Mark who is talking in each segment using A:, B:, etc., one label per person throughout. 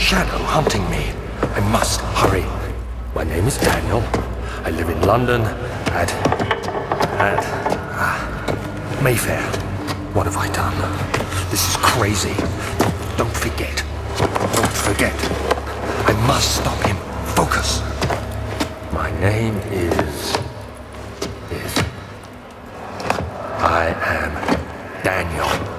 A: shadow hunting me. I must hurry. My name is Daniel. I live in London at Mayfair. What have I done? This is crazy. Don't forget. Don't forget. I must stop him. Focus. My name is... I am Daniel.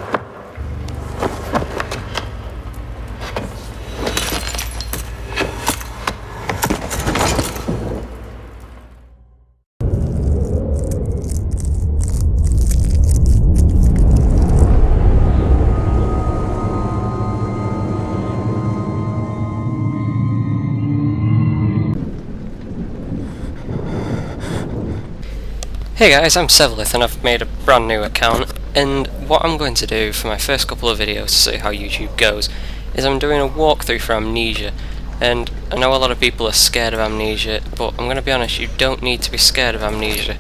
B: Hey guys, I'm Sevlith and I've made a brand new account, and what I'm going to do for my first couple of videos to see how YouTube goes is I'm doing a walkthrough for Amnesia. And I know a lot of people are scared of Amnesia, but I'm going to be honest, you don't need to be scared of Amnesia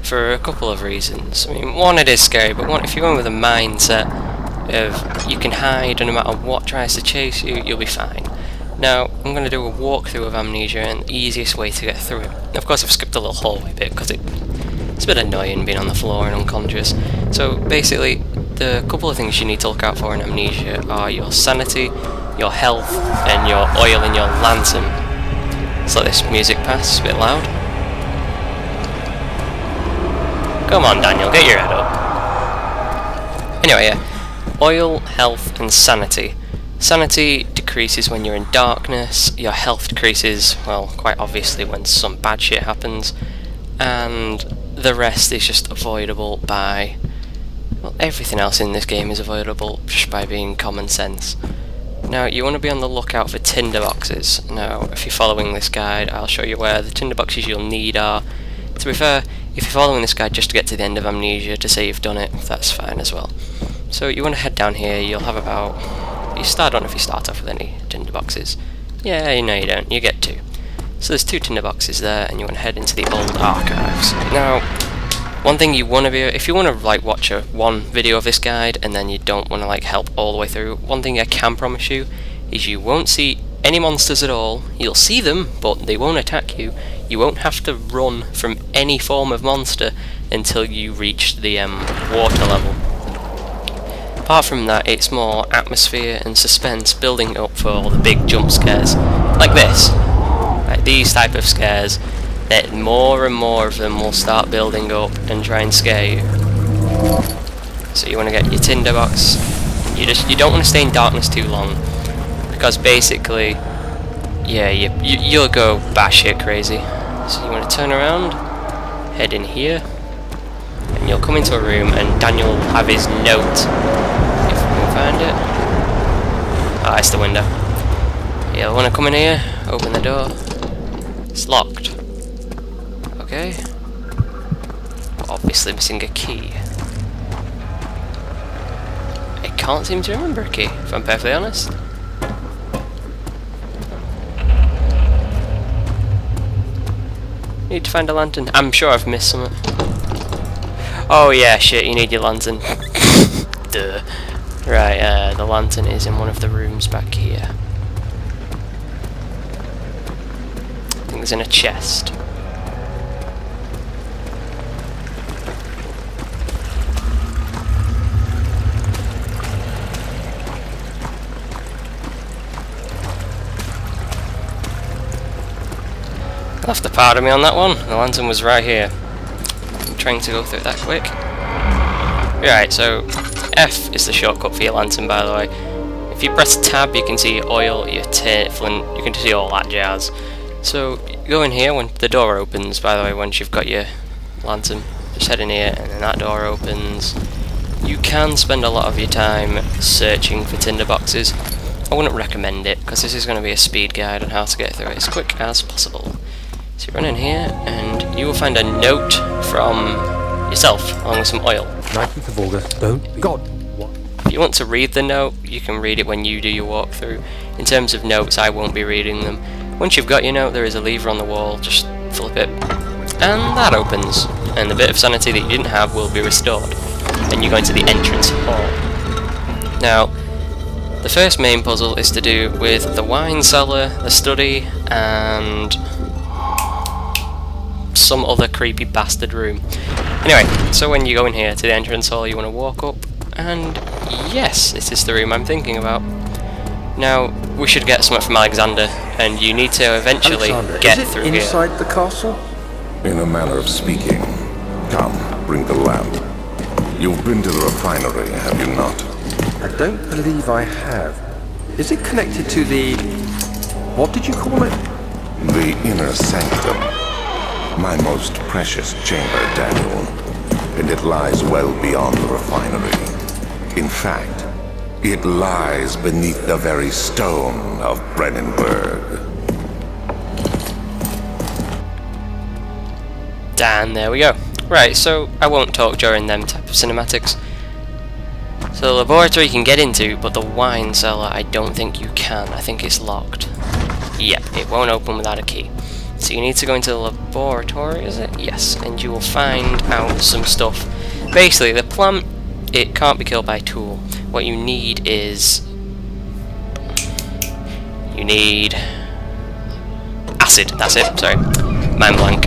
B: for a couple of reasons. I mean, one, it is scary, but one, if you go in with a mindset of you can hide and no matter what tries to chase you, you'll be fine. Now, I'm going to do a walkthrough of Amnesia and the easiest way to get through it. Of course, I've skipped a little hallway bit because it's a bit annoying being on the floor and unconscious. So basically, the couple of things you need to look out for in Amnesia are your sanity, your health, and your oil in your lantern. Let's let this music pass, it's a bit loud. Come on Daniel, get your head up. Anyway, yeah. Oil, health, and sanity. Sanity decreases when you're in darkness, your health decreases, well, quite obviously when some bad shit happens, and the rest is just avoidable by... well, everything else in this game is avoidable just by being common sense. Now, you want to be on the lookout for tinderboxes. Now, if you're following this guide, I'll show you where the tinderboxes you'll need are. To be fair, if you're following this guide just to get to the end of Amnesia to say you've done it, that's fine as well. So you want to head down here, you'll have about... I don't know if you start off with any tinderboxes. Yeah, no you don't, you get 2. So there's 2 tinderboxes there, and you want to head into the old archives. Now, one thing you want to be, if you want to like watch one video of this guide and then you don't want to like help all the way through, one thing I can promise you is you won't see any monsters at all. You'll see them, but they won't attack you. You won't have to run from any form of monster until you reach the water level. Apart from that, it's more atmosphere and suspense building up for all the big jump scares, like this. Like these type of scares, that more and more of them will start building up and try and scare you. So you want to get your tinderbox. You don't want to stay in darkness too long, because basically, yeah, you'll go batshit crazy. So you want to turn around, head in here, and you'll come into a room, and Daniel will have his note. If we can find it. Ah, it's the window. You'll want to come in here, open the door. It's locked. Okay. Obviously missing a key. I can't seem to remember a key, if I'm perfectly honest. Need to find a lantern. I'm sure I've missed something. Oh yeah, shit, you need your lantern. Duh. Right, the lantern is in one of the rooms back here. I think it's in a chest. Left the pardon me on that one. The lantern was right here. I'm trying to go through it that quick. Right, so F is the shortcut for your lantern, by the way. If you press tab, you can see your oil, your flint, you can see all that jazz. So go in here when the door opens, by the way, once you've got your lantern. Just head in here and then that door opens. You can spend a lot of your time searching for tinderboxes. I wouldn't recommend it, because this is going to be a speed guide on how to get through it as quick as possible. So you run in here, and you will find a note from yourself, along with some oil.
A: 19th of August, don't... God! What?
B: If you want to read the note, you can read it when you do your walkthrough. In terms of notes, I won't be reading them. Once you've got your note, there is a lever on the wall, just flip it, and that opens. And the bit of sanity that you didn't have will be restored. Then you go into the entrance hall. Now, The first main puzzle is to do with the wine cellar, the study, and some other creepy bastard room. Anyway, so when you go in here to the entrance hall, you want to walk up, and yes, this is the room I'm thinking about. Now, we should get something from Alexander, and you need to eventually get
A: is it
B: through
A: inside
B: here.
A: the castle?
C: In a manner of speaking. Come, bring the lamp. You've been to the refinery, have you not?
A: I don't believe I have. Is it connected to the... what did you call it?
C: The inner sanctum. My most precious chamber, Daniel. And it lies well beyond the refinery. In fact, it lies beneath the very stone of Brennenburg.
B: And there we go. Right, so I won't talk during them type of cinematics. So the laboratory you can get into, but the wine cellar I don't think you can. I think it's locked. Yep, it won't open without a key. So you need to go into the laboratory, is it? Yes, and you will find out some stuff. Basically, the plant, it can't be killed by a tool. What you need is... you need... acid, that's it, sorry. Mind blank.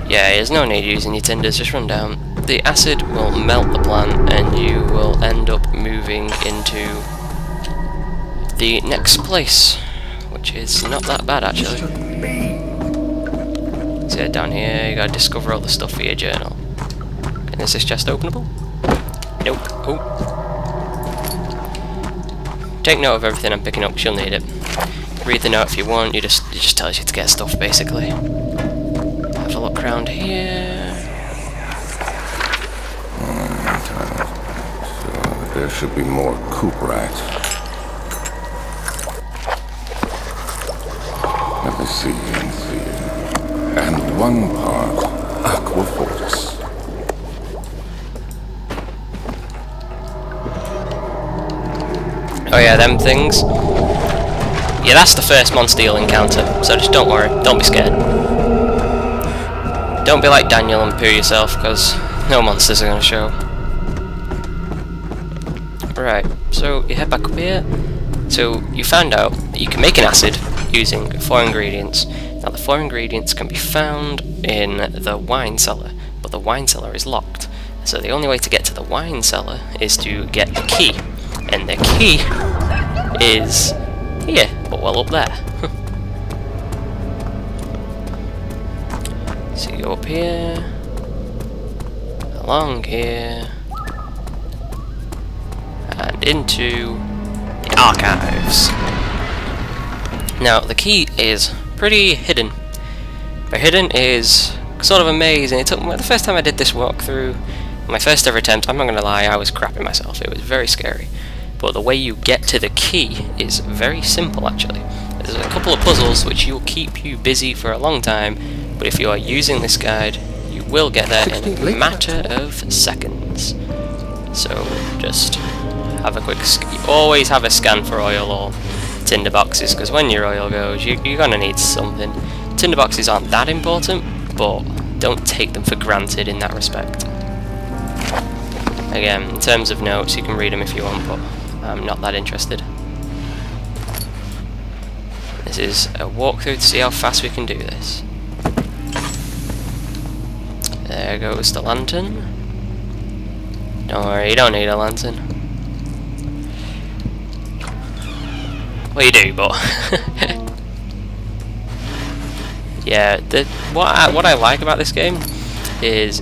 B: Yeah, there's no need using your tinders, just run down. The acid will melt the plant and you will end up moving into the next place, which is not that bad actually. So down here you gotta discover all the stuff for your journal. And is this chest openable? Nope. Oh. Take note of everything I'm picking up, 'cause you'll need it. Read the note if you want, it just tells you to get stuff basically. Have a look around here.
C: So there should be more coop rats. Let me see. And one part aquafortis.
B: Oh yeah, them things. Yeah, that's the first monster you'll encounter, so just don't worry, don't be scared. Don't be like Daniel and poo yourself, because no monsters are going to show. Right, so you head back up here. So you found out that you can make an acid using 4 ingredients. Now the 4 ingredients can be found in the wine cellar, but the wine cellar is locked. So the only way to get to the wine cellar is to get the key. And the key is here, but well up there. So you go up here, along here, and into the archives. Now the key is pretty hidden. But hidden is sort of amazing. It took me, the first time I did this walkthrough, my first ever attempt, I'm not going to lie, I was crapping myself. It was very scary. But the way you get to the key is very simple actually. There's a couple of puzzles which will keep you busy for a long time, but if you are using this guide, you will get there in a matter of seconds. So just have a quick always have a scan for oil or tinder boxes, because when your oil goes, you're going to need something. Tinder boxes aren't that important, but don't take them for granted in that respect. Again, in terms of notes, you can read them if you want, but I'm not that interested. This is a walkthrough to see how fast we can do this. There goes the lantern. Don't worry, you don't need a lantern. Well, you do, but yeah. What I like about this game is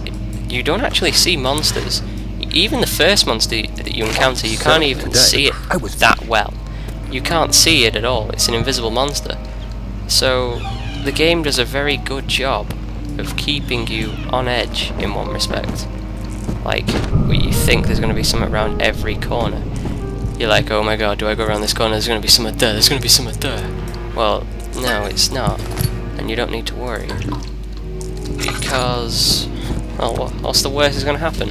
B: you don't actually see monsters. Even the first monster that you encounter, you can't even see it that well. You can't see it at all. It's an invisible monster. So the game does a very good job of keeping you on edge in one respect. Like, where you think there's going to be something around every corner. You're like, oh my god, do I go around this corner? There's going to be something there. There's going to be something there. Well, no, it's not. And you don't need to worry. Because, well, what's the worst is going to happen?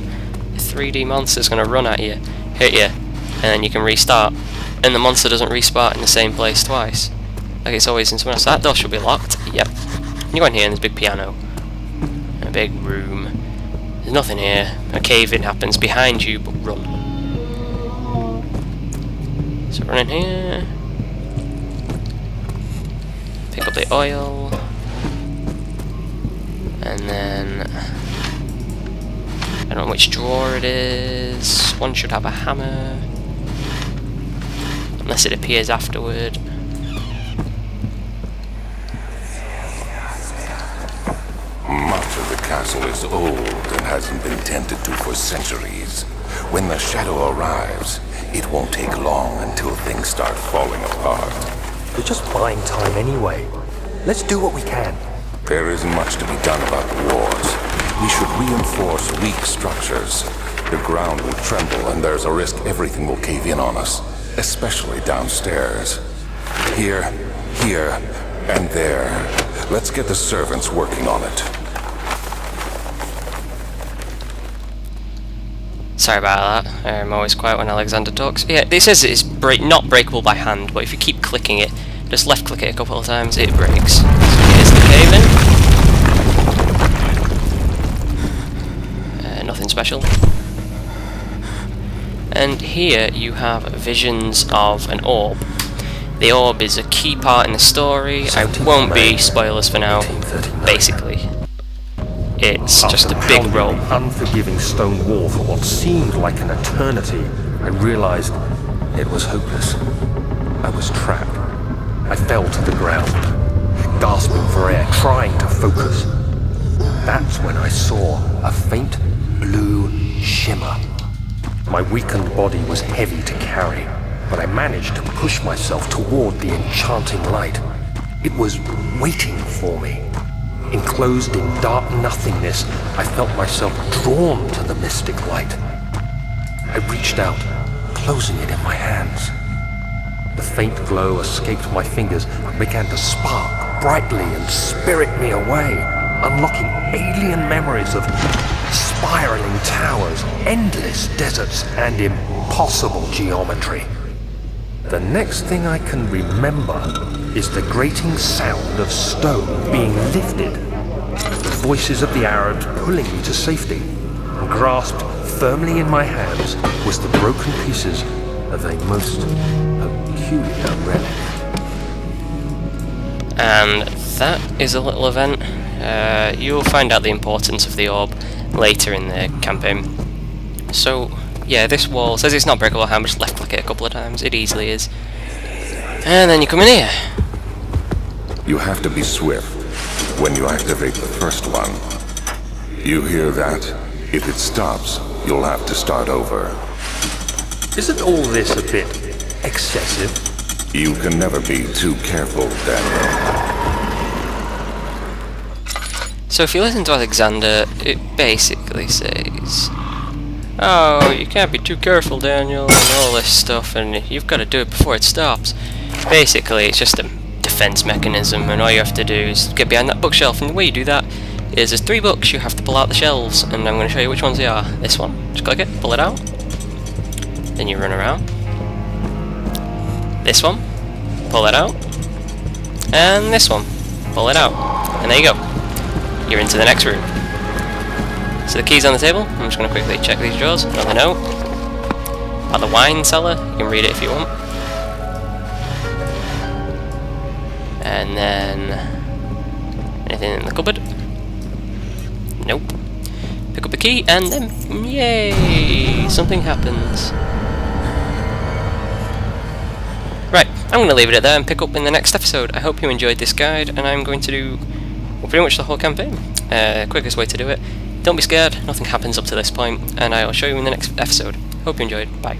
B: A 3D monster's going to run at you, hit you, and then you can restart. And the monster doesn't respawn in the same place twice. Like it's always in somewhere else. That door should be locked. Yep. You go in here and there's a big piano. A big room. There's nothing here. A cave-in happens behind you, but run. So run in here. Pick up the oil. And then... I don't know which drawer it is. One should have a hammer. Unless it appears afterward.
C: Much of the castle is old and hasn't been tended to for centuries. When the shadow arrives, it won't take long until things start falling apart.
A: We're just buying time anyway. Let's do what we can.
C: There isn't much to be done about the wars. We should reinforce weak structures. The ground will tremble and there's a risk everything will cave in on us, especially downstairs. Here, and there. Let's get the servants working on it.
B: Sorry about that. I'm always quiet when Alexander talks. Yeah, it says it's not breakable by hand, but if you keep clicking it, just left click it a couple of times, it breaks. So here's the cave in. Nothing special. And here you have visions of an orb. The orb is a key part in the story. I won't be spoilers for now. Basically, it's just a big roll.
A: The unforgiving stone wall for what seemed like an eternity, I realized it was hopeless. I was trapped. I fell to the ground, gasping for air, trying to focus. That's when I saw a faint blue shimmer. My weakened body was heavy to carry, but I managed to push myself toward the enchanting light. It was waiting for me. Enclosed in dark nothingness, I felt myself drawn to the mystic light. I reached out, closing it in my hands. The faint glow escaped my fingers and began to spark brightly and spirit me away, unlocking alien memories of spiraling towers, endless deserts, and impossible geometry. The next thing I can remember is the grating sound of stone being lifted, the voices of the Arabs pulling me to safety, and grasped firmly in my hands was the broken pieces of a most peculiar relic.
B: And that is a little event. You'll find out the importance of the orb later in the campaign. So, yeah, this wall says it's not breakable. How much left click it a couple of times? It easily is. And then you come in here.
C: You have to be swift when you activate the first one. You hear that? If it stops, you'll have to start over.
A: Isn't all this a bit excessive?
C: You can never be too careful, Daniel.
B: So if you listen to Alexander, it basically says, oh, you can't be too careful, Daniel, and all this stuff, and you've got to do it before it stops. Basically, it's just a defense mechanism, and all you have to do is get behind that bookshelf, and the way you do that is there's 3 books you have to pull out the shelves, and I'm going to show you which ones they are. This one, just click it, pull it out, then you run around. This one, pull it out, and this one, pull it out, and there you go. You're into the next room. So the key's on the table. I'm just going to quickly check these drawers. Another note about the wine cellar. You can read it if you want. And then anything in the cupboard? Nope. Pick up the key and then yay! Something happens. Right, I'm going to leave it at there and pick up in the next episode. I hope you enjoyed this guide, and I'm going to do pretty much the whole campaign. Quickest way to do it. Don't be scared, nothing happens up to this point, and I'll show you in the next episode. Hope you enjoyed. Bye.